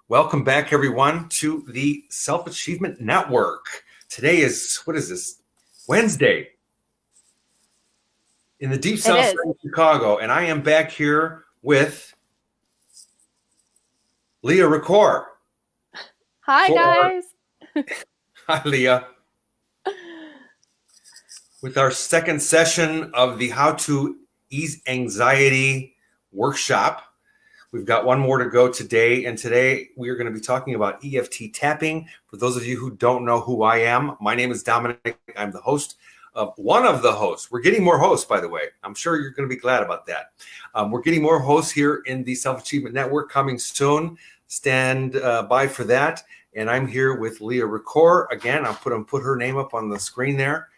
Welcome back, everyone, to the Self-Achievement Network. Today is, what is this? Wednesday in the deep south side of Chicago. And I am back here with Leah Recore. Hi, guys. Hi, Leah. With our second session of the How to Ease Anxiety workshop. We've got one more to go today, and today we are going to be talking about EFT tapping. For those of you who don't know who I am, my name is Dominic. I'm the host of one of the hosts. We're getting more hosts, by the way. I'm sure you're going to be glad about that. We're getting more hosts here in the Self-Achievement Network coming soon. Stand by for that. And I'm here with Leah Recore. Again, I'll put her name up on the screen there.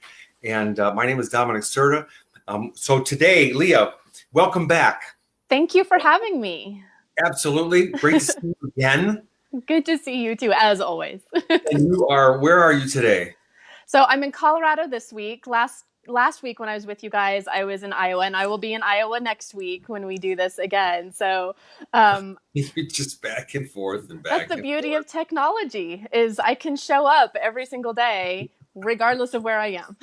And my name is Dominic Serta. So today, Leah, welcome back. Thank you for having me. Absolutely. Great to see you again. Good to see you too, as always. And where are you today? So I'm in Colorado this week. Last week when I was with you guys, I was in Iowa, and I will be in Iowa next week when we do this again. So you're just back and forth and back. That's the beauty of technology, is I can show up every single day, regardless of where I am.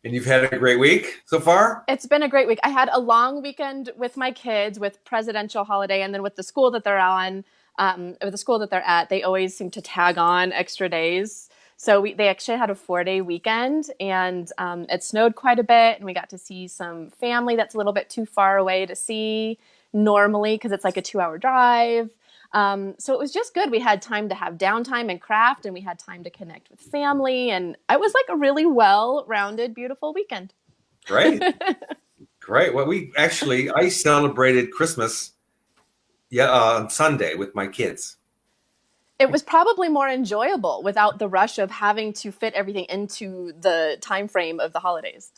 And you've had a great week so far? It's been a great week. I had a long weekend with my kids with presidential holiday, and then with the school that they're on, or the school that they're at, they always seem to tag on extra days. So they actually had a 4-day weekend, and it snowed quite a bit, and we got to see some family that's a little bit too far away to see normally because it's like a 2-hour drive. So it was just good. We had time to have downtime and craft, and we had time to connect with family. And it was like a really well-rounded, beautiful weekend. Great. Great. Well, I celebrated Christmas on Sunday with my kids. It was probably more enjoyable without the rush of having to fit everything into the time frame of the holidays.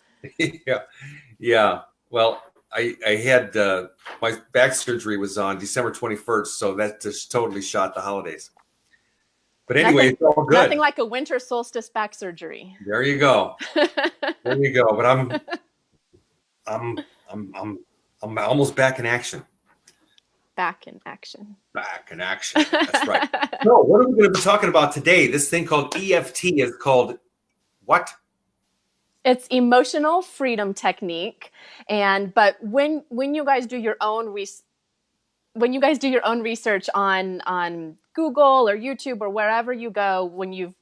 Yeah. Well, I had my back surgery was on December 21st, so that just totally shot the holidays. But anyway, it's all good. Nothing like a winter solstice back surgery. There you go. There you go. But I'm almost back in action. Back in action. Back in action. That's right. So, what are we going to be talking about today? This thing called EFT is called what? It's emotional freedom technique, but when you guys do your own research on Google or YouTube or wherever you go, when you've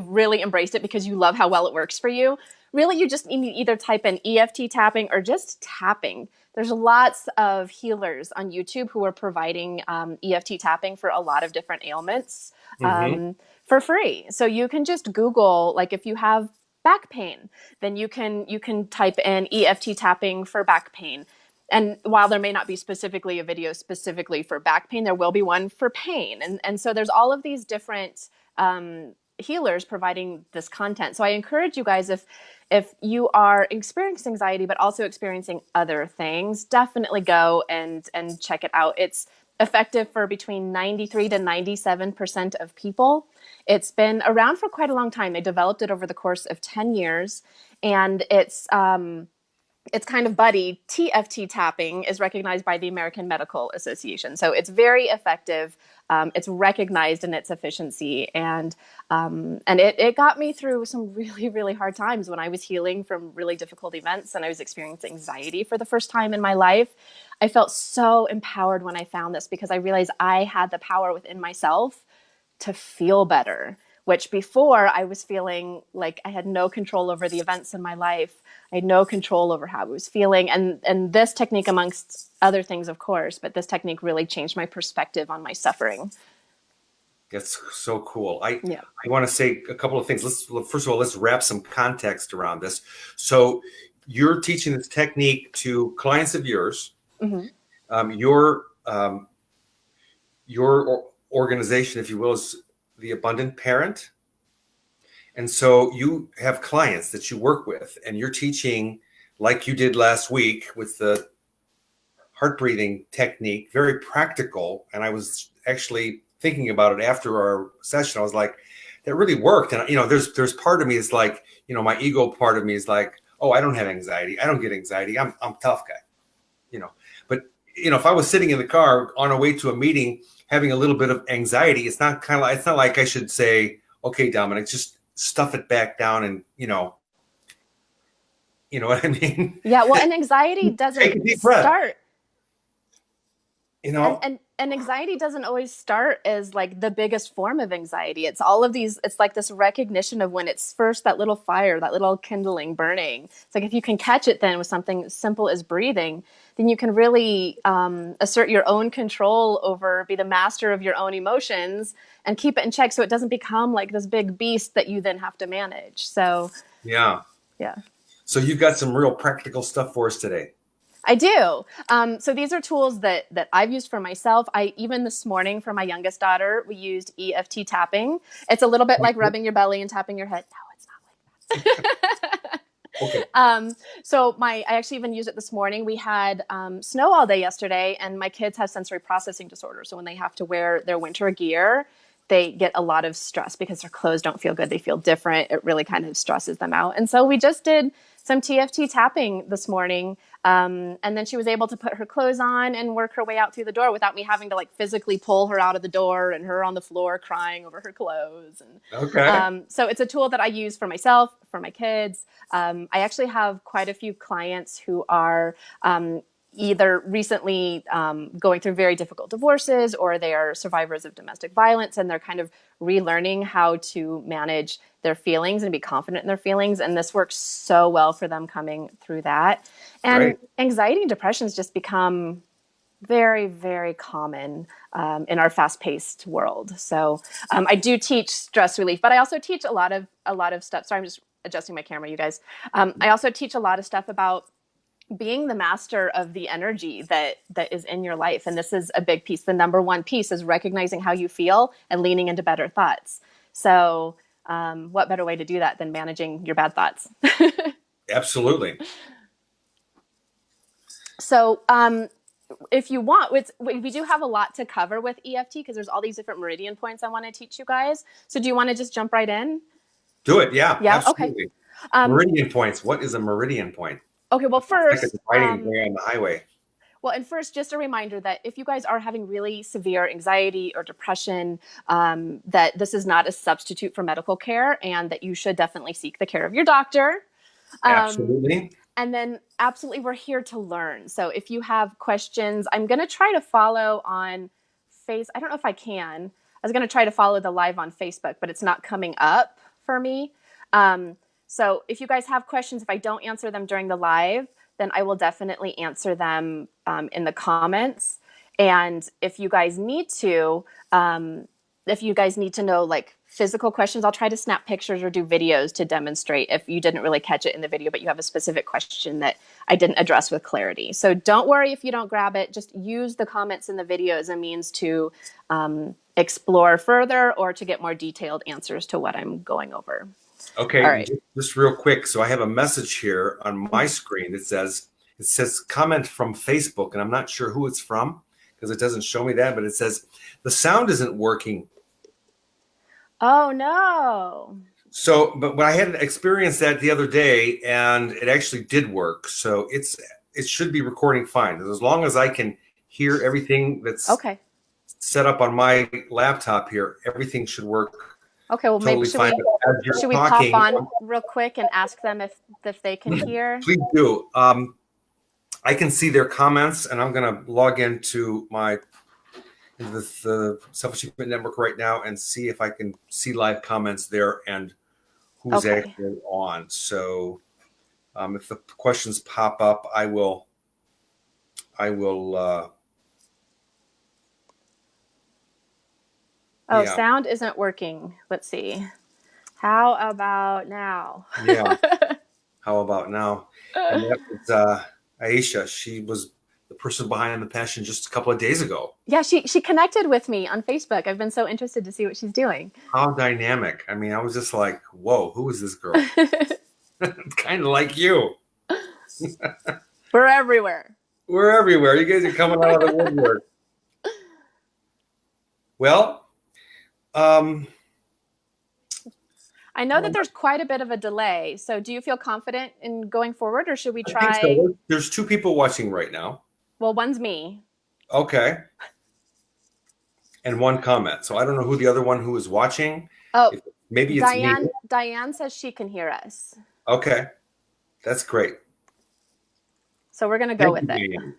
really embraced it because you love how well it works for you, really you just need to either type in EFT tapping or just tapping. There's lots of healers on YouTube who are providing EFT tapping for a lot of different ailments for free. So you can just Google, like if you have back pain, then you can type in EFT tapping for back pain. And while there may not be specifically a video specifically for back pain, there will be one for pain. And so there's all of these different healers providing this content. So I encourage you guys, if you are experiencing anxiety but also experiencing other things, definitely go and check it out. It's effective for between 93 to 97% of people. It's been around for quite a long time. They developed it over the course of 10 years, and it's kind of buddy. TFT tapping is recognized by the American Medical Association. So it's very effective. It's recognized in its efficiency, and it got me through some really, really hard times when I was healing from really difficult events and I was experiencing anxiety for the first time in my life. I felt so empowered when I found this because I realized I had the power within myself to feel better, which before I was feeling like I had no control over the events in my life. I had no control over how I was feeling. And this technique, amongst other things, of course, but this technique really changed my perspective on my suffering. That's so cool. I want to say a couple of things. First of all, let's wrap some context around this. So you're teaching this technique to clients of yours. Mm-hmm. Your organization, if you will, is the Abundant Parent. And so you have clients that you work with, and you're teaching, like you did last week with the heart breathing technique, very practical. And I was actually thinking about it after our session. I was like, that really worked. And, there's part of me is like, my ego part of me is like, oh, I don't have anxiety. I don't get anxiety. I'm a tough guy, but if I was sitting in the car on our way to a meeting, having a little bit of anxiety, it's not like I should say, okay, Dominic, just stuff it back down and, you know what I mean? Yeah, well, and anxiety Take doesn't a deep breath, start you know? and anxiety doesn't always start as like the biggest form of anxiety. It's all of these, it's like this recognition of when it's first that little fire, that little kindling burning. It's like if you can catch it then with something simple as breathing, then you can really assert your own control over, be the master of your own emotions and keep it in check so it doesn't become like this big beast that you then have to manage. So, Yeah. yeah. So you've got some real practical stuff for us today. I do. So these are tools that I've used for myself. Even this morning for my youngest daughter, we used EFT tapping. It's a little bit like rubbing your belly and tapping your head. No, it's not like that. Okay. So I actually even used it this morning. We had snow all day yesterday, and my kids have sensory processing disorder. So when they have to wear their winter gear, they get a lot of stress because their clothes don't feel good. They feel different. It really kind of stresses them out. And so we just did some TFT tapping this morning. And then she was able to put her clothes on and work her way out through the door without me having to like physically pull her out of the door and her on the floor crying over her clothes. And, Okay. so it's a tool that I use for myself, for my kids. I actually have quite a few clients who are either recently going through very difficult divorces, or they are survivors of domestic violence, and they're kind of relearning how to manage their feelings and be confident in their feelings. And this works so well for them coming through that. And Right. anxiety and depression has just become very, very common in our fast-paced world. So I do teach stress relief, but I also teach a lot of stuff. Sorry, I'm just adjusting my camera, you guys. I also teach a lot of stuff about being the master of the energy that is in your life. And this is a big piece. The number one piece is recognizing how you feel and leaning into better thoughts. So what better way to do that than managing your bad thoughts? Absolutely. So if you want, we do have a lot to cover with EFT because there's all these different meridian points I want to teach you guys. So do you want to just jump right in? Do it. Yeah, Yeah. absolutely. Okay. Meridian points. What is a meridian point? Okay. Well, It's like a first, dividing way on the highway. well, and first, just a reminder that if you guys are having really severe anxiety or depression, that this is not a substitute for medical care, and that you should definitely seek the care of your doctor. Absolutely. And then absolutely, we're here to learn. So if you have questions, I'm going to try to follow on I don't know if I can. I was going to try to follow the live on Facebook, but it's not coming up for me. So if you guys have questions, if I don't answer them during the live, then I will definitely answer them in the comments. And if you guys need to know like physical questions, I'll try to snap pictures or do videos to demonstrate if you didn't really catch it in the video, but you have a specific question that I didn't address with clarity. So don't worry if you don't grab it. Just use the comments in the video as a means to explore further or to get more detailed answers to what I'm going over. Okay, All right. just real quick. So I have a message here on my screen that says comment from Facebook, and I'm not sure who it's from because it doesn't show me that, but it says the sound isn't working. Oh no. So, but I had experienced that the other day, and it actually did work. So it should be recording fine as long as I can hear everything that's Okay. set up on my laptop here. Everything should work. Okay, well, Totally maybe fine. should we pop on real quick and ask them if they can hear? Please do. I can see their comments, and I'm going to log into the Self-Achievement Network right now and see if I can see live comments there and who's actually on. So if the questions pop up, I will. Sound isn't working. Let's see. How about now? Yeah. How about now? And that was Aisha. She was the person behind the passion just a couple of days ago. Yeah, she connected with me on Facebook. I've been so interested to see what she's doing. How dynamic. I mean, I was just like, whoa, who is this girl? Kind of like you. We're everywhere. We're everywhere. You guys are coming out of the woodwork. Well, I know that there's quite a bit of a delay. So do you feel confident in going forward, or should we try? I think so. There's two people watching right now. Well, one's me. Okay. And one comment. So I don't know who the other one who is watching. Oh, If, maybe it's me. Diane says she can hear us. Okay. That's great. So we're going to go Thank with you, it. Diane.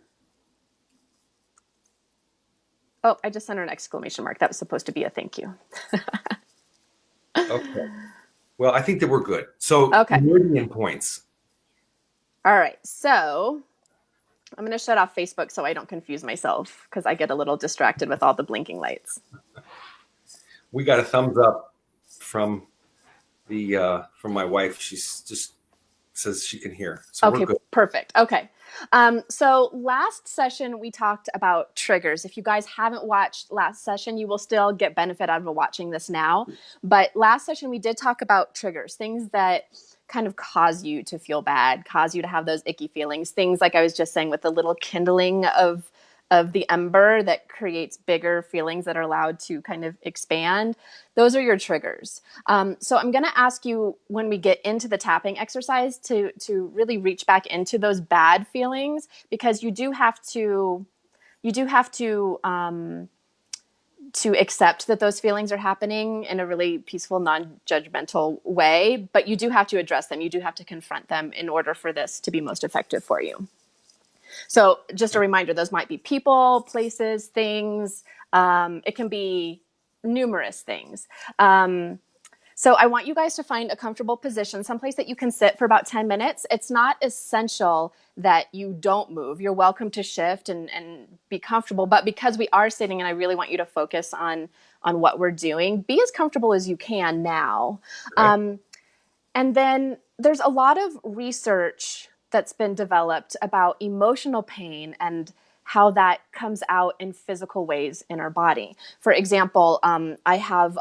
Oh, I just sent her an exclamation mark. That was supposed to be a thank you. Okay. Well, I think that we're good. So Okay. meridian points. All right. So I'm going to shut off Facebook so I don't confuse myself because I get a little distracted with all the blinking lights. We got a thumbs up from from my wife. She's just says she can hear. So we're Okay, good. perfect. Okay. So last session we talked about triggers. If you guys haven't watched last session, you will still get benefit out of watching this now. But last session we did talk about triggers, things that kind of cause you to feel bad, cause you to have those icky feelings, things like I was just saying with the little kindling of the ember that creates bigger feelings that are allowed to kind of expand. Those are your triggers. So I'm going to ask you when we get into the tapping exercise to really reach back into those bad feelings, because you do have to to accept that those feelings are happening in a really peaceful, non-judgmental way, but you do have to address them. You do have to confront them in order for this to be most effective for you. So just a reminder, those might be people, places, things. It can be numerous things. So I want you guys to find a comfortable position, someplace that you can sit for about 10 minutes. It's not essential that you don't move. You're welcome to shift and be comfortable. But because we are sitting and I really want you to focus on what we're doing, be as comfortable as you can now. Okay. And then there's a lot of research that's been developed about emotional pain and how that comes out in physical ways in our body. For example, I have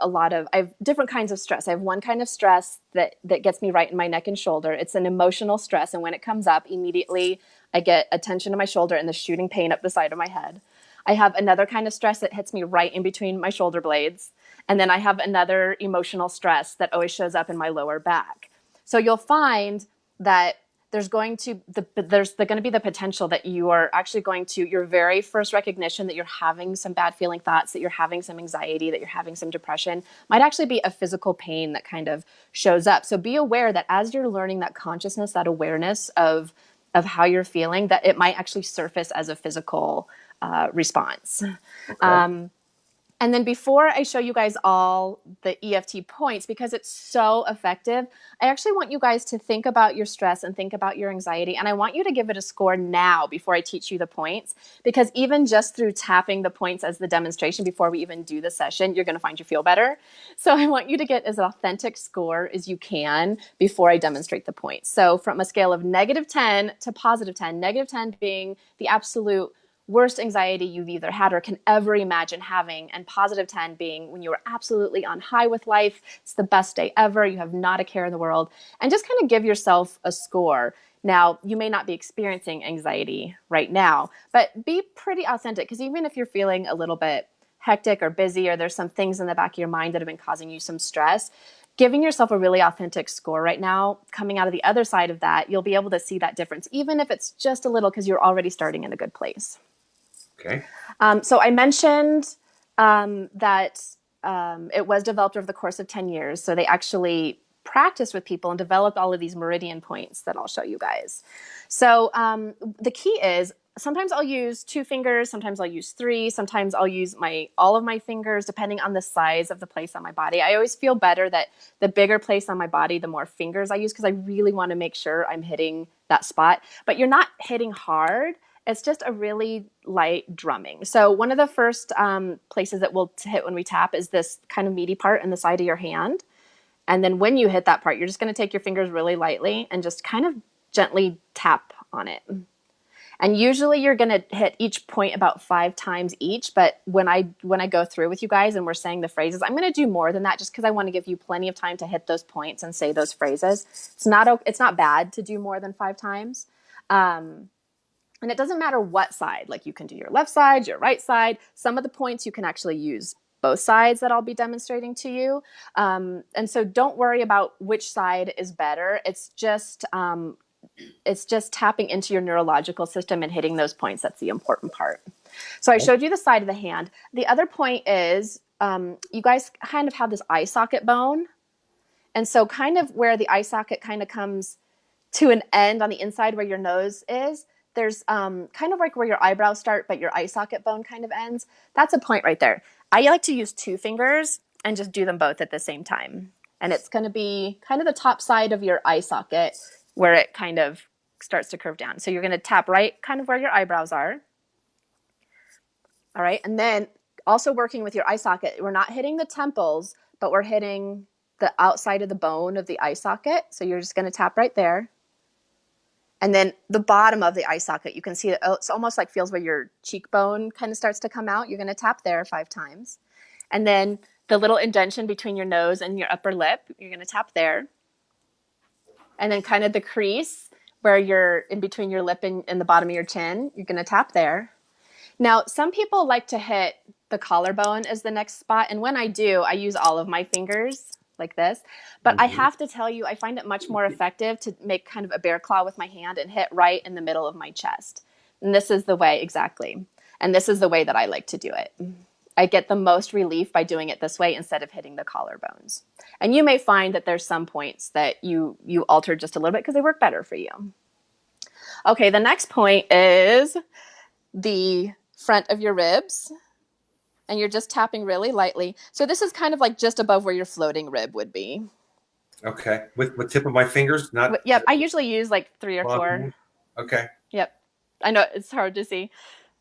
different kinds of stress. I have one kind of stress that gets me right in my neck and shoulder. It's an emotional stress, and when it comes up, immediately I get a tension in my shoulder and the shooting pain up the side of my head. I have another kind of stress that hits me right in between my shoulder blades. And then I have another emotional stress that always shows up in my lower back. So you'll find that there's going to be the potential that you are actually going to, your very first recognition that you're having some bad feeling thoughts, that you're having some anxiety, that you're having some depression, might actually be a physical pain that kind of shows up. So be aware that as you're learning that consciousness, that awareness of how you're feeling, that it might actually surface as a physical response. Okay. And then before I show you guys all the EFT points, because it's so effective, I actually want you guys to think about your stress and think about your anxiety. And I want you to give it a score now before I teach you the points, because even just through tapping the points as the demonstration before we even do the session, you're going to find you feel better. So I want you to get as authentic score as you can before I demonstrate the points. So from a scale of -10 to +10, -10 being the absolute worst anxiety you've either had or can ever imagine having, and +10 being when you are absolutely on high with life, it's the best day ever, you have not a care in the world, and just kind of give yourself a score. Now, you may not be experiencing anxiety right now, but be pretty authentic, because even if you're feeling a little bit hectic or busy, or there's some things in the back of your mind that have been causing you some stress, giving yourself a really authentic score right now, coming out of the other side of that, you'll be able to see that difference, even if it's just a little, because you're already starting in a good place. Okay. So I mentioned that it was developed over the course of 10 years. So they actually practiced with people and developed all of these meridian points that I'll show you guys. So the key is sometimes I'll use 2 fingers, sometimes I'll use 3, sometimes I'll use all of my fingers depending on the size of the place on my body. I always feel better that the bigger place on my body, the more fingers I use, because I really want to make sure I'm hitting that spot. But you're not hitting hard. It's just a really light drumming. So one of the first places that we'll hit when we tap is this kind of meaty part in the side of your hand. And then when you hit that part, you're just going to take your fingers really lightly and just kind of gently tap on it. And usually you're going to hit each point about 5 times each. But when I go through with you guys and we're saying the phrases, I'm going to do more than that, just because I want to give you plenty of time to hit those points and say those phrases. It's not bad to do more than 5 times. And it doesn't matter what side, like you can do your left side, your right side. Some of the points you can actually use both sides that I'll be demonstrating to you. And so don't worry about which side is better. It's just tapping into your neurological system and hitting those points. That's the important part. So I showed you the side of the hand. The other point is you guys kind of have this eye socket bone. And so kind of where the eye socket kind of comes to an end on the inside where your nose is, there's kind of like where your eyebrows start, but your eye socket bone kind of ends. That's a point right there. I like to use 2 fingers and just do them both at the same time. And it's going to be kind of the top side of your eye socket where it kind of starts to curve down. So you're going to tap right kind of where your eyebrows are. All right. And then also working with your eye socket, we're not hitting the temples, but we're hitting the outside of the bone of the eye socket. So you're just going to tap right there. And then the bottom of the eye socket, you can see that it's almost like feels where your cheekbone kind of starts to come out. You're going to tap there 5 times. And then the little indentation between your nose and your upper lip, you're going to tap there. And then kind of the crease where you're in between your lip and the bottom of your chin, you're going to tap there. Now, some people like to hit the collarbone as the next spot. And when I do, I use all of my fingers like this. But I have to tell you, I find it much more effective to make kind of a bear claw with my hand and hit right in the middle of my chest. And this is the way, exactly. And this is the way that I like to do it. I get the most relief by doing it this way instead of hitting the collarbones. And you may find that there's some points that you alter just a little bit because they work better for you. Okay, the next point is the front of your ribs. And you're just tapping really lightly. So this is kind of like just above where your floating rib would be. Okay. With tip of my fingers, not. Yep. I usually use like 3 or 4. Okay. Yep. I know it's hard to see.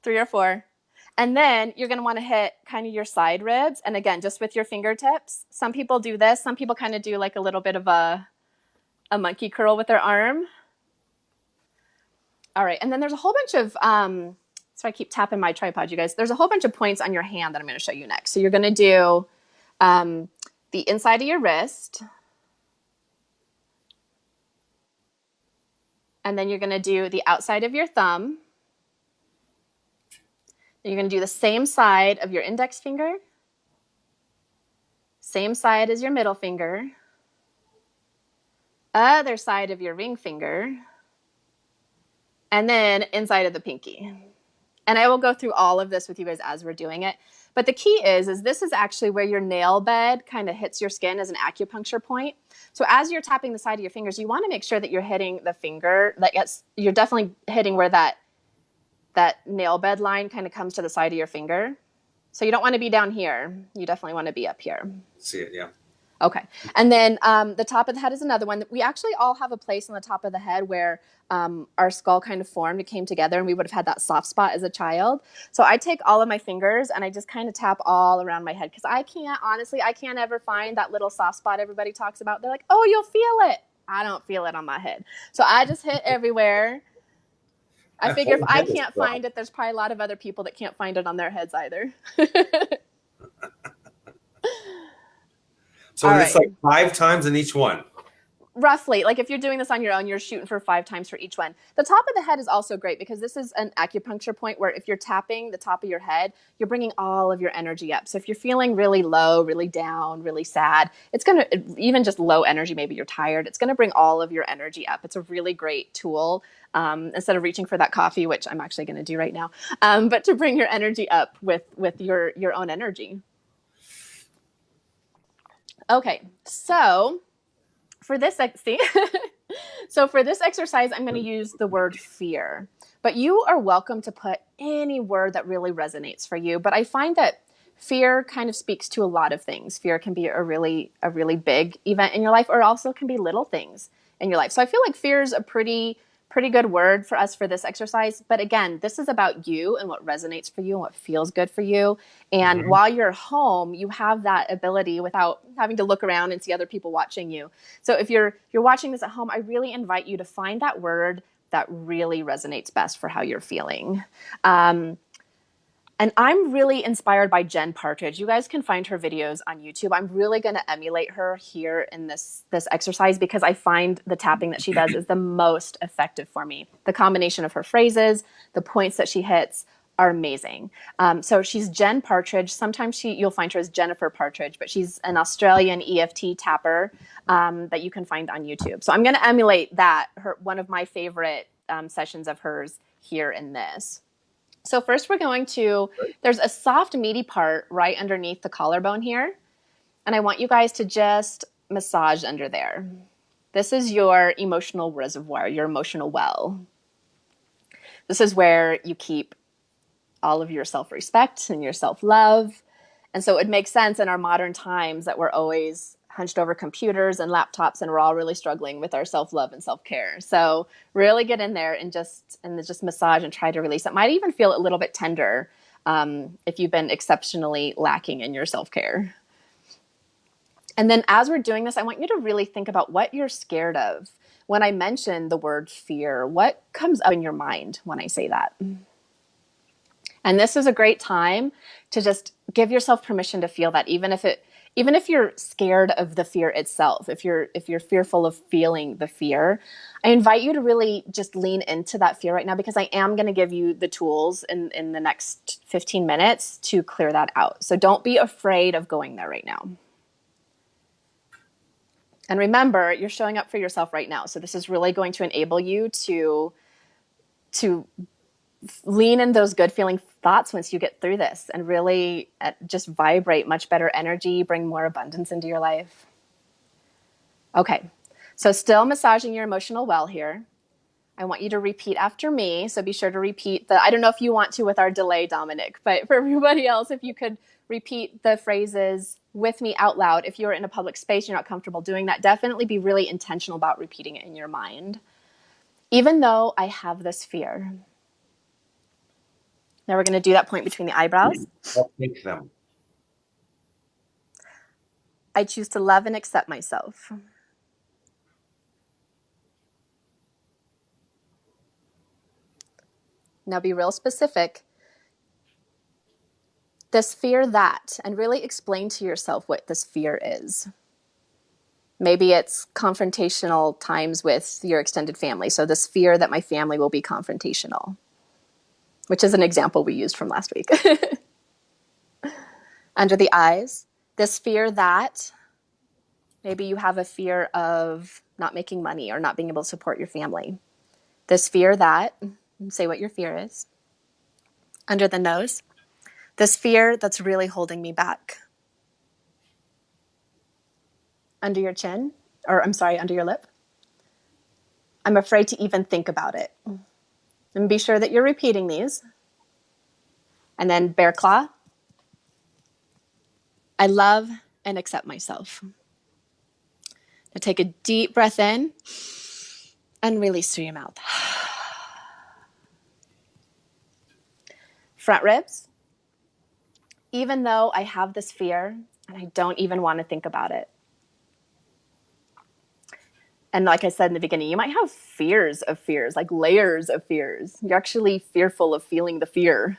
3 or 4. And then you're going to want to hit kind of your side ribs. And again, just with your fingertips. Some people do this. Some people kind of do like a little bit of a monkey curl with their arm. All right. And then there's a whole bunch of, so I keep tapping my tripod, you guys. There's a whole bunch of points on your hand that I'm going to show you next. So you're going to do the inside of your wrist. And then you're going to do the outside of your thumb. Then you're going to do the same side of your index finger. Same side as your middle finger. Other side of your ring finger. And then inside of the pinky. And I will go through all of this with you guys as we're doing it. But the key is this is actually where your nail bed kind of hits your skin as an acupuncture point. So as you're tapping the side of your fingers, you want to make sure that you're hitting the finger. You're definitely hitting where that nail bed line kind of comes to the side of your finger. So you don't want to be down here. You definitely want to be up here. See it, yeah. Okay. And then the top of the head is another one. We actually all have a place on the top of the head where our skull kind of formed, it came together, and we would have had that soft spot as a child. So I take all of my fingers and I just kind of tap all around my head because I can't ever find that little soft spot everybody talks about. They're like, oh, you'll feel it. I don't feel it on my head. So I just hit everywhere. I figure if I can't find it, there's probably a lot of other people that can't find it on their heads either. So it's like 5 times in each one. Roughly, like if you're doing this on your own, you're shooting for 5 times for each one. The top of the head is also great because this is an acupuncture point where if you're tapping the top of your head, you're bringing all of your energy up. So if you're feeling really low, really down, really sad, it's going to, even just low energy, maybe you're tired, it's going to bring all of your energy up. It's a really great tool instead of reaching for that coffee, which I'm actually going to do right now, but to bring your energy up with your own energy. Okay, so for this exercise, I'm going to use the word fear, but you are welcome to put any word that really resonates for you. But I find that fear kind of speaks to a lot of things. Fear can be a really big event in your life, or also can be little things in your life. So I feel like fear is a pretty good word for us for this exercise. But again, this is about you and what resonates for you and what feels good for you. And while you're home, you have that ability without having to look around and see other people watching you. So if you're watching this at home, I really invite you to find that word that really resonates best for how you're feeling. And I'm really inspired by Jen Partridge. You guys can find her videos on YouTube. I'm really going to emulate her here in this exercise because I find the tapping that she does is the most effective for me. The combination of her phrases, the points that she hits are amazing. So she's Jen Partridge. Sometimes you'll find her as Jennifer Partridge, but she's an Australian EFT tapper that you can find on YouTube. So I'm going to emulate that, one of my favorite sessions of hers here in this. So first we're going to, there's a soft meaty part right underneath the collarbone here. And I want you guys to just massage under there. This is your emotional reservoir, your emotional well. This is where you keep all of your self-respect and your self-love. And so it makes sense in our modern times that we're always hunched over computers and laptops and we're all really struggling with our self-love and self-care. So really get in there and just massage and try to release. It might even feel a little bit tender if you've been exceptionally lacking in your self-care. And then as we're doing this, I want you to really think about what you're scared of. When I mention the word fear, what comes up in your mind when I say that? And this is a great time to just give yourself permission to feel that, even if you're scared of the fear itself, if you're fearful of feeling the fear, I invite you to really just lean into that fear right now, because I am going to give you the tools in the next 15 minutes to clear that out. So don't be afraid of going there right now. And remember, you're showing up for yourself right now. So this is really going to enable you to lean in those good feeling thoughts once you get through this, and really just vibrate much better energy, bring more abundance into your life. Okay, so still massaging your emotional well here. I want you to repeat after me. So be sure to repeat I don't know if you want to with our delay, Dominic, but for everybody else, if you could repeat the phrases with me out loud. If you're in a public space, you're not comfortable doing that, definitely be really intentional about repeating it in your mind. Even though I have this fear. Now we're going to do that point between the eyebrows. I'll take them. I choose to love and accept myself. Now be real specific. This fear that, and really explain to yourself what this fear is. Maybe it's confrontational times with your extended family. So this fear that my family will be confrontational, which is an example we used from last week. Under the eyes, this fear that maybe you have a fear of not making money or not being able to support your family. This fear that, say what your fear is. Under the nose, this fear that's really holding me back. Under your chin, under your lip. I'm afraid to even think about it. And be sure that you're repeating these. And then bear claw. I love and accept myself. Now take a deep breath in and release through your mouth. Front ribs. Even though I have this fear and I don't even want to think about it. And like I said in the beginning, you might have fears of fears, like layers of fears. You're actually fearful of feeling the fear.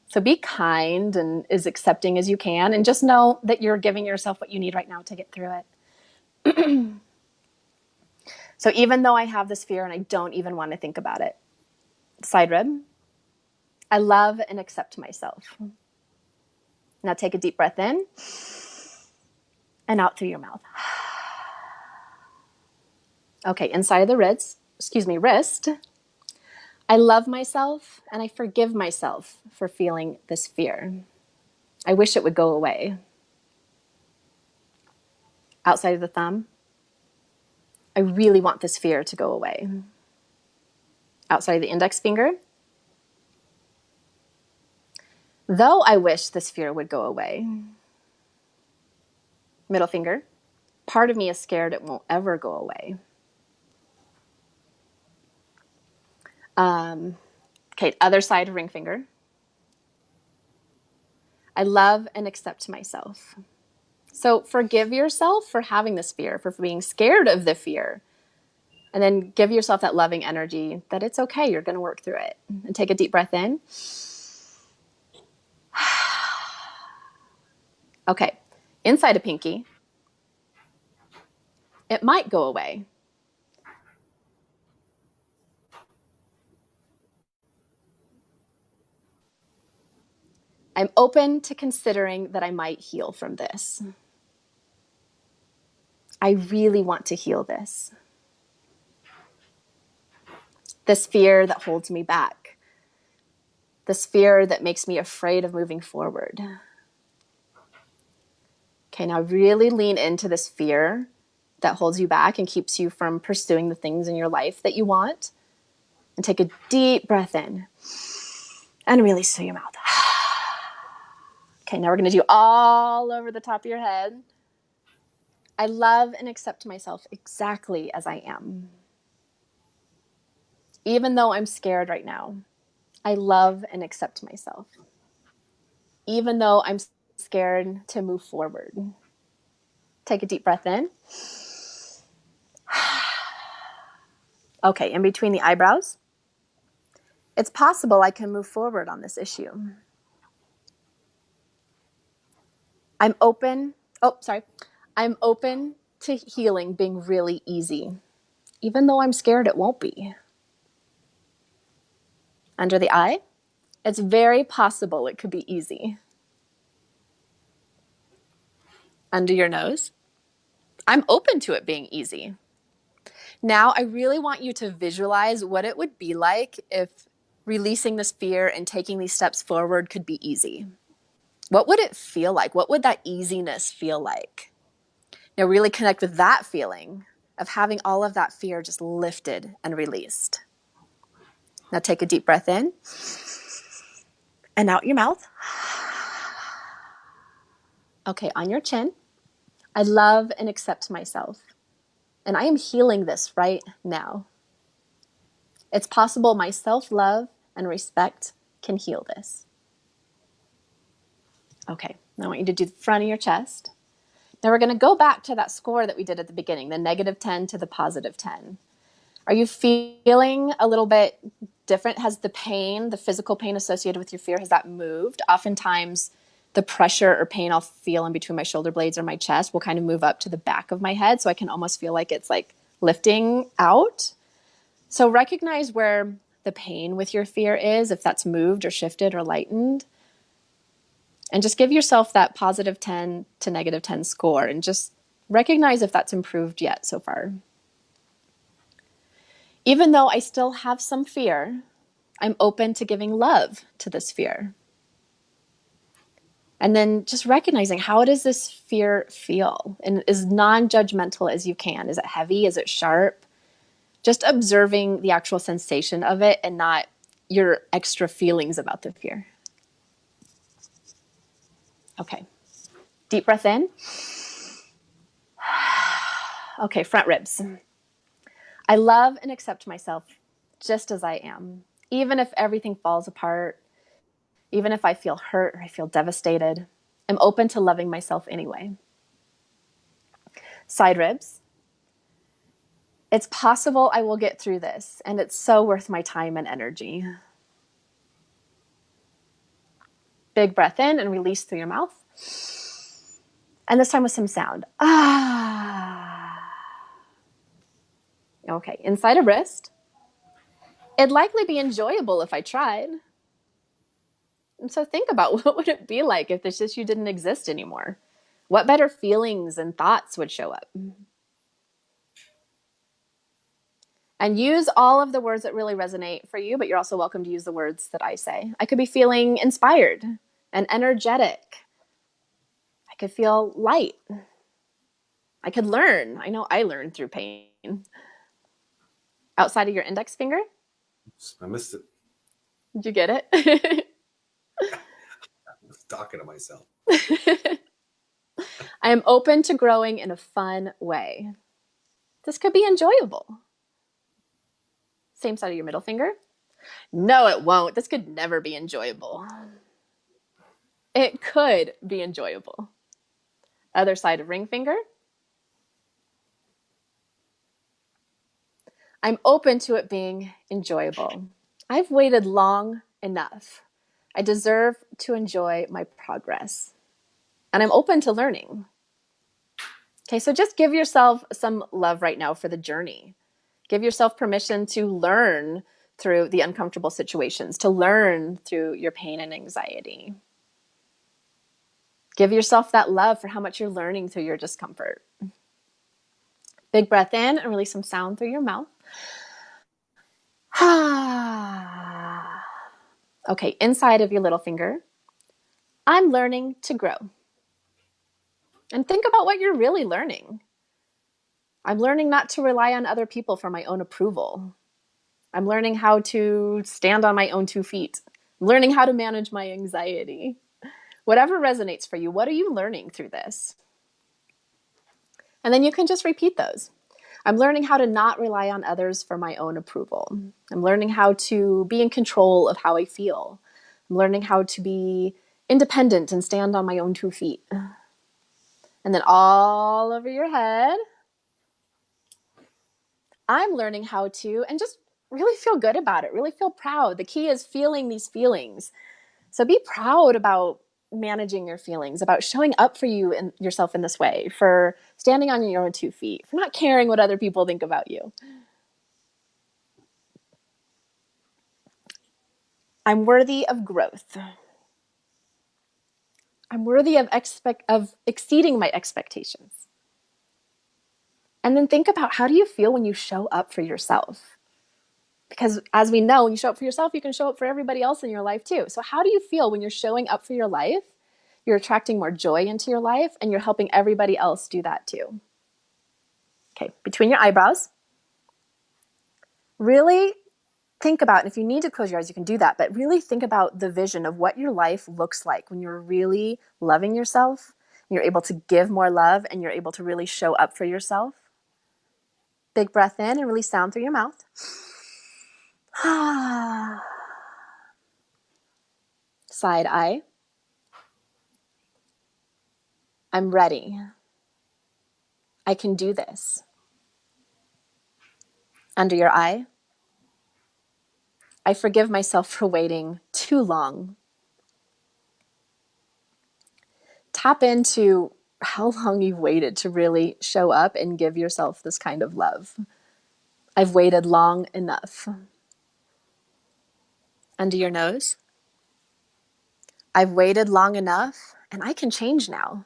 So be kind and as accepting as you can, and just know that you're giving yourself what you need right now to get through it. So even though I have this fear and I don't even want to think about it. Side rib. I love and accept myself. Now take a deep breath in and out through your mouth. Okay, inside of the wrist. I love myself and I forgive myself for feeling this fear. I wish it would go away. Outside of the thumb. I really want this fear to go away. Outside of the index finger. Though I wish this fear would go away. Middle finger. Part of me is scared it won't ever go away. Okay, other side, ring finger. I love and accept myself. So forgive yourself for having this fear, for being scared of the fear. And then give yourself that loving energy that it's okay, you're going to work through it. And take a deep breath in. Okay, inside a pinky. It might go away. I'm open to considering that I might heal from this. I really want to heal this. This fear that holds me back. This fear that makes me afraid of moving forward. Okay, now really lean into this fear that holds you back and keeps you from pursuing the things in your life that you want. And take a deep breath in and release through your mouth. Okay, now we're going to do all over the top of your head. I love and accept myself exactly as I am. Even though I'm scared right now, I love and accept myself. Even though I'm scared to move forward. Take a deep breath in. Okay, in between the eyebrows, it's possible I can move forward on this issue. I'm open to healing being really easy, even though I'm scared it won't be. Under the eye, it's very possible it could be easy. Under your nose, I'm open to it being easy. Now, I really want you to visualize what it would be like if releasing this fear and taking these steps forward could be easy. What would it feel like? What would that easiness feel like? Now, really connect with that feeling of having all of that fear just lifted and released. Now, take a deep breath in and out your mouth. Okay, on your chin, I love and accept myself. And I am healing this right now. It's possible my self-love and respect can heal this. Okay, now I want you to do the front of your chest. Now we're going to go back to that score that we did at the beginning, the -10 to the +10. Are you feeling a little bit different? Has the pain, the physical pain associated with your fear, has that moved? Oftentimes the pressure or pain I'll feel in between my shoulder blades or my chest will kind of move up to the back of my head, so I can almost feel like it's like lifting out. So recognize where the pain with your fear is, if that's moved or shifted or lightened. And just give yourself that +10 to -10 score and just recognize if that's improved yet so far. Even though I still have some fear, I'm open to giving love to this fear. And then just recognizing, how does this fear feel? And as non-judgmental as you can. Is it heavy? Is it sharp? Just observing the actual sensation of it and not your extra feelings about the fear. Okay. Deep breath in. Okay, front ribs. I love and accept myself just as I am, even if everything falls apart, even if I feel hurt or I feel devastated. I'm open to loving myself anyway. Side ribs. It's possible I will get through this, and it's so worth my time and energy. Big breath in and release through your mouth. And this time with some sound. Ah. Okay, inside a wrist. It'd likely be enjoyable if I tried. And so think about, what would it be like if this issue didn't exist anymore? What better feelings and thoughts would show up? And use all of the words that really resonate for you, but you're also welcome to use the words that I say. I could be feeling inspired and energetic. I could feel light. I could learn. I know I learned through pain. Outside of your index finger? I missed it. Did you get it? I was talking to myself. I am open to growing in a fun way. This could be enjoyable. Same side of your middle finger. No, it won't. This could never be enjoyable. It could be enjoyable. Other side of ring finger. I'm open to it being enjoyable. I've waited long enough. I deserve to enjoy my progress. And I'm open to learning. Okay, so just give yourself some love right now for the journey. Give yourself permission to learn through the uncomfortable situations, to learn through your pain and anxiety. Give yourself that love for how much you're learning through your discomfort. Big breath in and release some sound through your mouth. Okay, inside of your little finger, I'm learning to grow. And think about what you're really learning. I'm learning not to rely on other people for my own approval. I'm learning how to stand on my own 2 feet. I'm learning how to manage my anxiety. Whatever resonates for you, what are you learning through this? And then you can just repeat those. I'm learning how to not rely on others for my own approval. I'm learning how to be in control of how I feel. I'm learning how to be independent and stand on my own 2 feet. And then all over your head, I'm learning how to, and just really feel good about it, really feel proud. The key is feeling these feelings. So be proud about managing your feelings, about showing up for you and yourself in this way, for standing on your own 2 feet, for not caring what other people think about you. I'm worthy of growth. I'm worthy of exceeding my expectations. And then think about, how do you feel when you show up for yourself? Because as we know, when you show up for yourself, you can show up for everybody else in your life too. So how do you feel when you're showing up for your life? You're attracting more joy into your life, and you're helping everybody else do that too. Okay, between your eyebrows, really think about, and if you need to close your eyes, you can do that, but really think about the vision of what your life looks like when you're really loving yourself, you're able to give more love, and you're able to really show up for yourself. Big breath in and release sound through your mouth. Side eye. I'm ready. I can do this. Under your eye. I forgive myself for waiting too long. Tap into how long you've waited to really show up and give yourself this kind of love. I've waited long enough. Under your nose. I've waited long enough, and I can change now.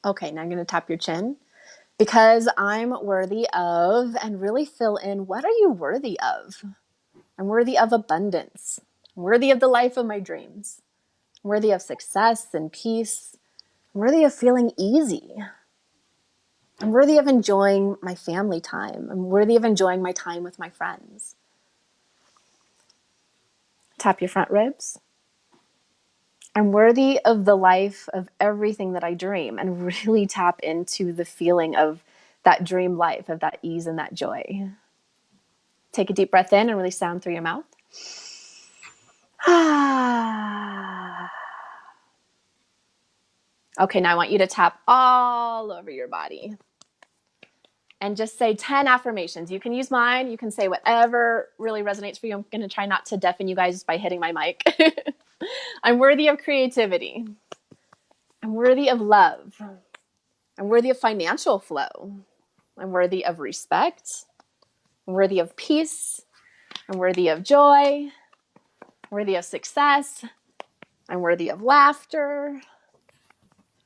Okay, now I'm going to tap your chin. Because I'm worthy of, and really fill in, what are you worthy of? I'm worthy of abundance. I'm worthy of the life of my dreams. I'm worthy of success and peace. I'm worthy of feeling easy. I'm worthy of enjoying my family time. I'm worthy of enjoying my time with my friends. Tap your front ribs. I'm worthy of the life of everything that I dream, and really tap into the feeling of that dream life, of that ease and that joy. Take a deep breath in and release sound through your mouth. Okay, now I want you to tap all over your body and just say 10 affirmations. You can use mine. You can say whatever really resonates for you. I'm going to try not to deafen you guys by hitting my mic. I'm worthy of creativity. I'm worthy of love. I'm worthy of financial flow. I'm worthy of respect. I'm worthy of peace. I'm worthy of joy. I'm worthy of success. I'm worthy of laughter.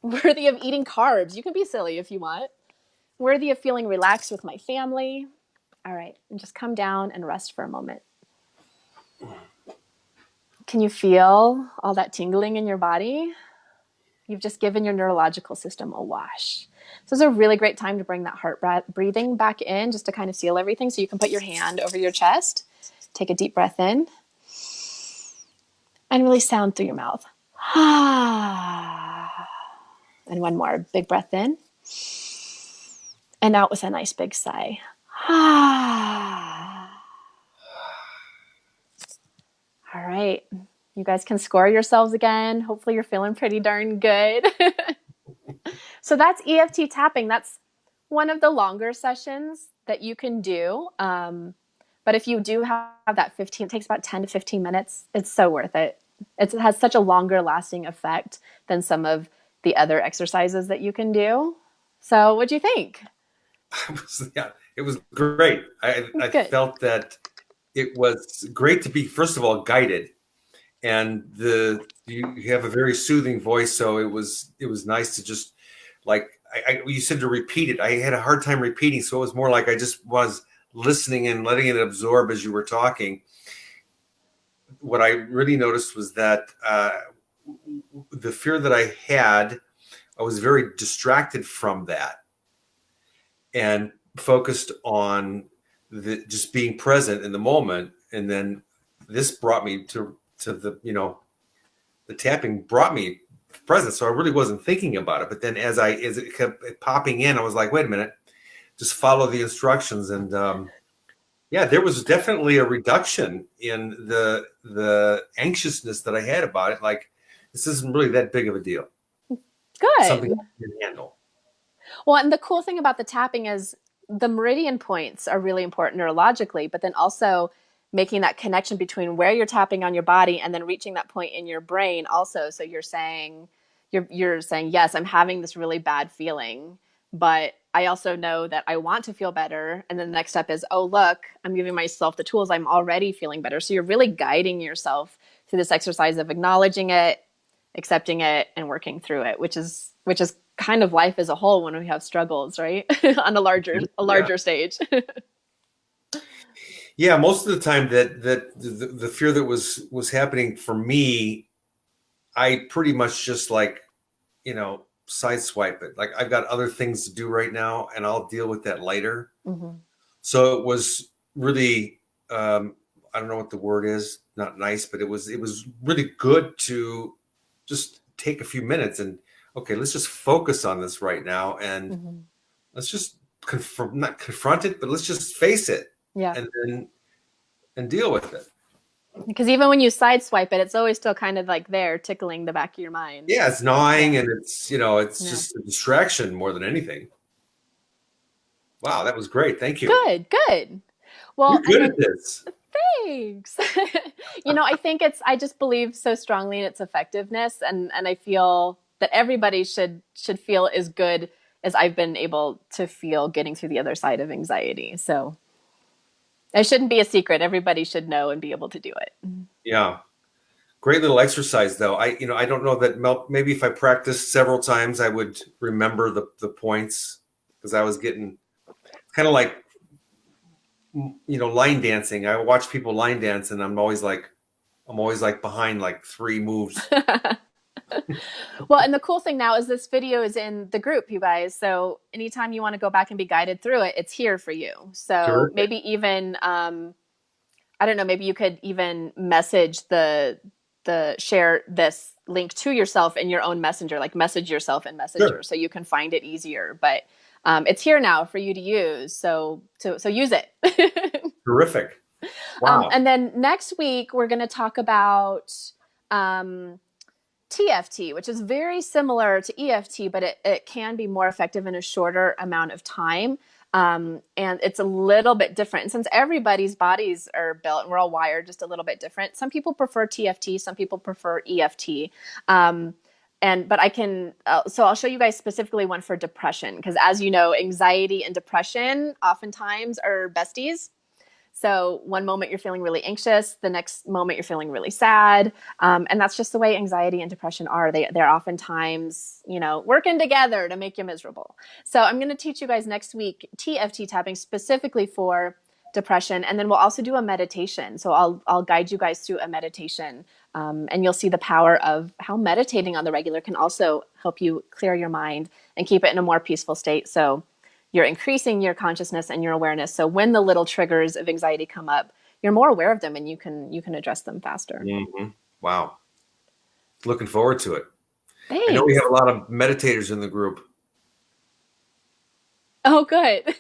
I'm worthy of eating carbs. You can be silly if you want. I'm worthy of feeling relaxed with my family. All right, and just come down and rest for a moment. Can you feel all that tingling in your body? You've just given your neurological system a wash. So it's a really great time to bring that heart breathing back in, just to kind of seal everything. So you can put your hand over your chest, take a deep breath in, and release sound through your mouth. And one more big breath in, and out with a nice big sigh. All right. You guys can score yourselves again. Hopefully you're feeling pretty darn good. So that's EFT tapping. That's one of the longer sessions that you can do. But if you do have that 15, it takes about 10 to 15 minutes. It's so worth it. It has such a longer lasting effect than some of the other exercises that you can do. So what'd you think? It was great. I felt that it was great to be, first of all, guided, and you have a very soothing voice, so it was nice to just, like, you said, to repeat it. I had a hard time repeating, so it was more like I just was listening and letting it absorb as you were talking, what I really noticed was that the fear that I had, I was very distracted from that and focused on just being present in the moment. And then this brought me to the, the tapping brought me present. So I really wasn't thinking about it. But then as it kept popping in, I was like, wait a minute, just follow the instructions. And yeah, there was definitely a reduction in the anxiousness that I had about it. Like, this isn't really that big of a deal. Something Good. I can handle. Well, and the cool thing about the tapping is the meridian points are really important neurologically, but then also making that connection between where you're tapping on your body and then reaching that point in your brain also. So you're saying, yes, I'm having this really bad feeling, but I also know that I want to feel better. And then the next step is, oh, look, I'm giving myself the tools. I'm already feeling better. So you're really guiding yourself through this exercise of acknowledging it, accepting it, and working through it, which is kind of life as a whole when we have struggles, right? On a larger stage. Yeah, most of the time that the fear that was happening for me, I pretty much just like, sideswipe it. Like, I've got other things to do right now, and I'll deal with that later. Mm-hmm. So it was really, I don't know what the word is, not nice, but it was really good to just take a few minutes and, okay, let's just focus on this right now, and Mm-hmm. let's just not confront it, but let's just face it, Yeah. and deal with it. Because even when you sideswipe it, it's always still kind of like there tickling the back of your mind. Yeah, it's gnawing, Yeah. and it's just a distraction more than anything. Wow, that was great. Thank you. Good. Well, You're good at this. thanks. I think I just believe so strongly in its effectiveness, and I feel that everybody should feel as good as I've been able to feel getting through the other side of anxiety. So it shouldn't be a secret. Everybody should know and be able to do it. Yeah. Great little exercise, though. I don't know that maybe if I practiced several times, I would remember the points, because I was getting kind of like, line dancing. I watch people line dance, and I'm always like behind like 3 moves. Well, and the cool thing now is this video is in the group, you guys. So anytime you want to go back and be guided through it, it's here for you. So Terrific. maybe even, I don't know, maybe you could even message the share this link to yourself in your own messenger, like message yourself in Messenger, Sure. so you can find it easier. But it's here now for you to use. So use it. Terrific. Wow. And then next week we're going to talk about TFT, which is very similar to EFT, but it can be more effective in a shorter amount of time. And it's a little bit different. And since everybody's bodies are built and we're all wired just a little bit different, some people prefer TFT, some people prefer EFT. But I can, so I'll show you guys specifically one for depression, because as you know, anxiety and depression oftentimes are besties. So one moment you're feeling really anxious, the next moment you're feeling really sad. And that's just the way anxiety and depression are. They're oftentimes, working together to make you miserable. So I'm going to teach you guys next week TFT tapping specifically for depression. And then we'll also do a meditation. So I'll guide you guys through a meditation. And you'll see the power of how meditating on the regular can also help you clear your mind and keep it in a more peaceful state. So you're increasing your consciousness and your awareness. So when the little triggers of anxiety come up, you're more aware of them, and you can address them faster. Mm-hmm. Wow. Looking forward to it. Thanks. I know we have a lot of meditators in the group. Oh, good.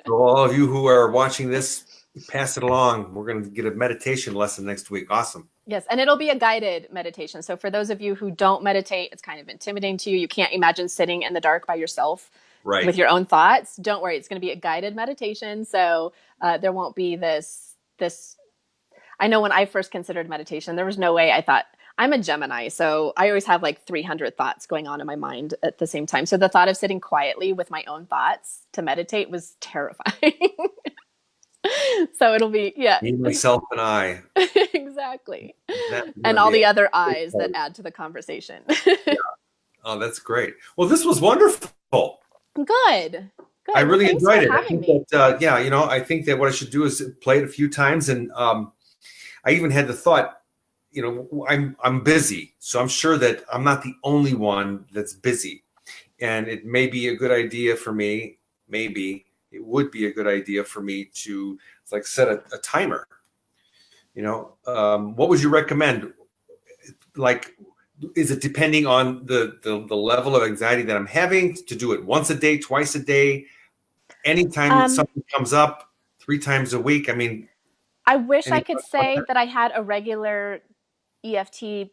So all of you who are watching this, pass it along. We're going to get a meditation lesson next week. Awesome. Yes, and it'll be a guided meditation. So for those of you who don't meditate, it's kind of intimidating to you. You can't imagine sitting in the dark by yourself. Right. With your own thoughts. Don't worry, it's going to be a guided meditation. So there won't be this. I know when I first considered meditation, there was no way. I thought, I'm a Gemini, so I always have like 300 thoughts going on in my mind at the same time. So the thought of sitting quietly with my own thoughts to meditate was terrifying. So it'll be, Me, myself, and I. Exactly. And all the other eyes that add to the conversation. Yeah. Oh, that's great. Well, this was wonderful. Good. I Good. Well, really thanks for enjoyed it. I having think me. that, yeah, I think that what I should do is play it a few times. And I even had the thought, I'm busy. So I'm sure that I'm not the only one that's busy. And it may be a good idea for me, maybe it would be a good idea for me to like set a timer. What would you recommend? Like, is it depending on the level of anxiety that I'm having to do it once a day, twice a day, anytime Um, something comes up, 3 times a week? I mean, I wish I any could thoughts on say that? that I had a regular EFT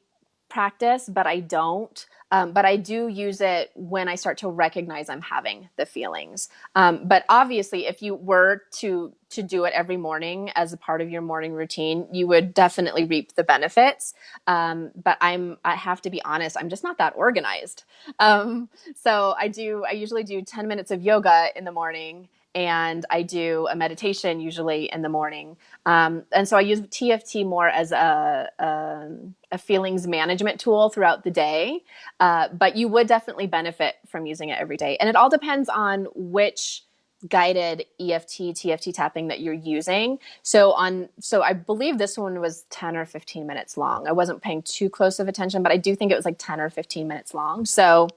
practice, but I don't. But I do use it when I start to recognize I'm having the feelings. But obviously, if you were to do it every morning as a part of your morning routine, you would definitely reap the benefits. But I have to be honest, I'm just not that organized. So I usually do 10 minutes of yoga in the morning. And I do a meditation usually in the morning. And so I use TFT more as a feelings management tool throughout the day. But you would definitely benefit from using it every day. And it all depends on which guided EFT, TFT tapping that you're using. So I believe this one was 10 or 15 minutes long. I wasn't paying too close of attention, but I do think it was like 10 or 15 minutes long. So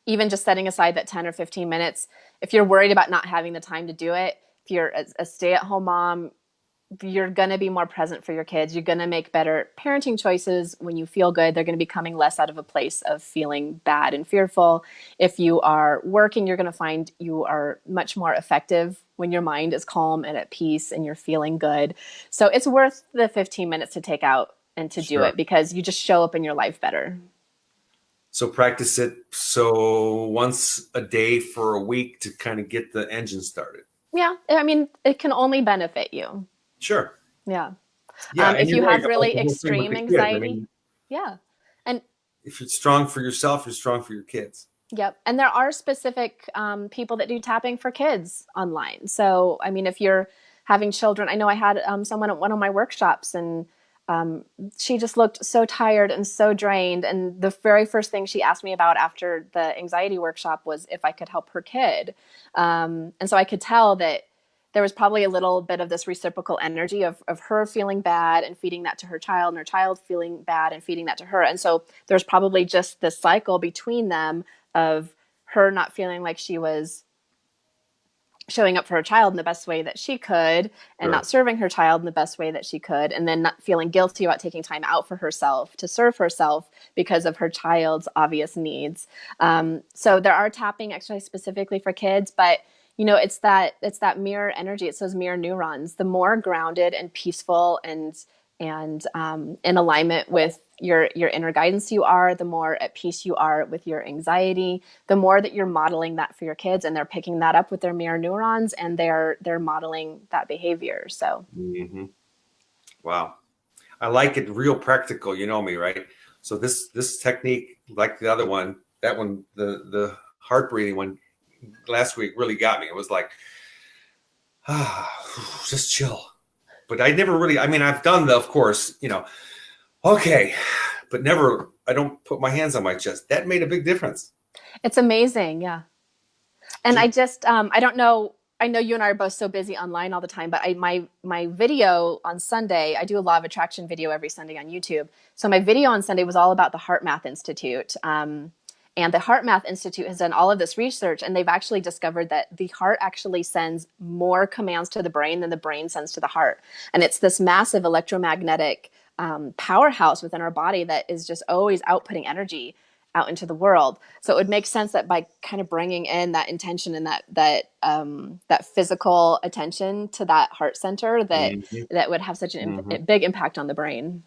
even just setting aside that 10 or 15 minutes, if you're worried about not having the time to do it, if you're a stay-at-home mom, you're going to be more present for your kids. You're going to make better parenting choices when you feel good. They're going to be coming less out of a place of feeling bad and fearful. If you are working, you're going to find you are much more effective when your mind is calm and at peace and you're feeling good. So it's worth the 15 minutes to take out and to do Sure. it because you just show up in your life better. So practice it so once a day for a week to kind of get the engine started. Yeah. I mean, it can only benefit you. Sure. Yeah. Yeah, and If you're you right have about really the whole thing with extreme the kids. I anxiety, mean, yeah. And if you're strong for yourself, you're strong for your kids. yep. And there are specific people that do tapping for kids online. So, I mean, if you're having children, I know I had someone at one of my workshops and um, she just looked so tired and so drained. And the very first thing she asked me about after the anxiety workshop was if I could help her kid. And so I could tell that there was probably a little bit of this reciprocal energy of her feeling bad and feeding that to her child and her child feeling bad and feeding that to her. And so there's probably just this cycle between them of her not feeling like she was showing up for her child in the best way that she could and not Sure. serving her child in the best way that she could, and then not feeling guilty about taking time out for herself to serve herself because of her child's obvious needs. So there are tapping exercises specifically for kids, but it's that mirror energy. It's those mirror neurons. The more grounded and peaceful and in alignment with your inner guidance you are, the more at peace you are with your anxiety, the more that you're modeling that for your kids and they're picking that up with their mirror neurons and they're modeling that behavior. So Hmm. Wow. I like it real practical. You know me, right? So this technique, like the other one, that one, the heart breathing one last week really got me. It was like, just chill. But I never really, I mean, I've done of course, okay, but never, I don't put my hands on my chest. That made a big difference. it's amazing. Yeah. And I just I don't know, I know you and I are both so busy online all the time, but my video on Sunday, I do a law of attraction video every Sunday on YouTube. So my video on Sunday was all about the Heart Math Institute. And the Heart Math Institute has done all of this research, and they've actually discovered that the heart actually sends more commands to the brain than the brain sends to the heart. And it's this massive electromagnetic powerhouse within our body that is just always outputting energy out into the world. So it would make sense that by kind of bringing in that intention and that physical attention to that heart center, that Mhm. that would have such a Mhm. big impact on the brain.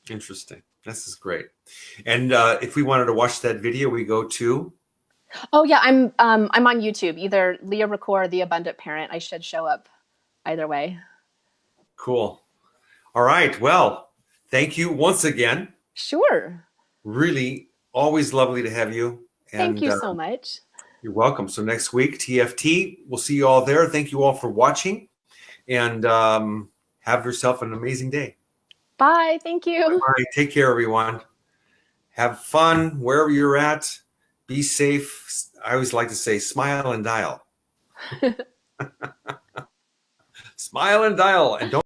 Interesting. This is great. And if we wanted to watch that video, we go to. Oh yeah, I'm on YouTube, either Leah Recore or The Abundant Parent. I should show up either way. Cool. All right. Well, thank you once again. Sure. Really, always lovely to have you. Thank And you so much. you're welcome. So next week, TFT. We'll see you all there. Thank you all for watching, and have yourself an amazing day. Bye. Thank All you. right. Take care, everyone. Have fun wherever you're at. Be safe. I always like to say, smile and dial. Smile and dial, and don't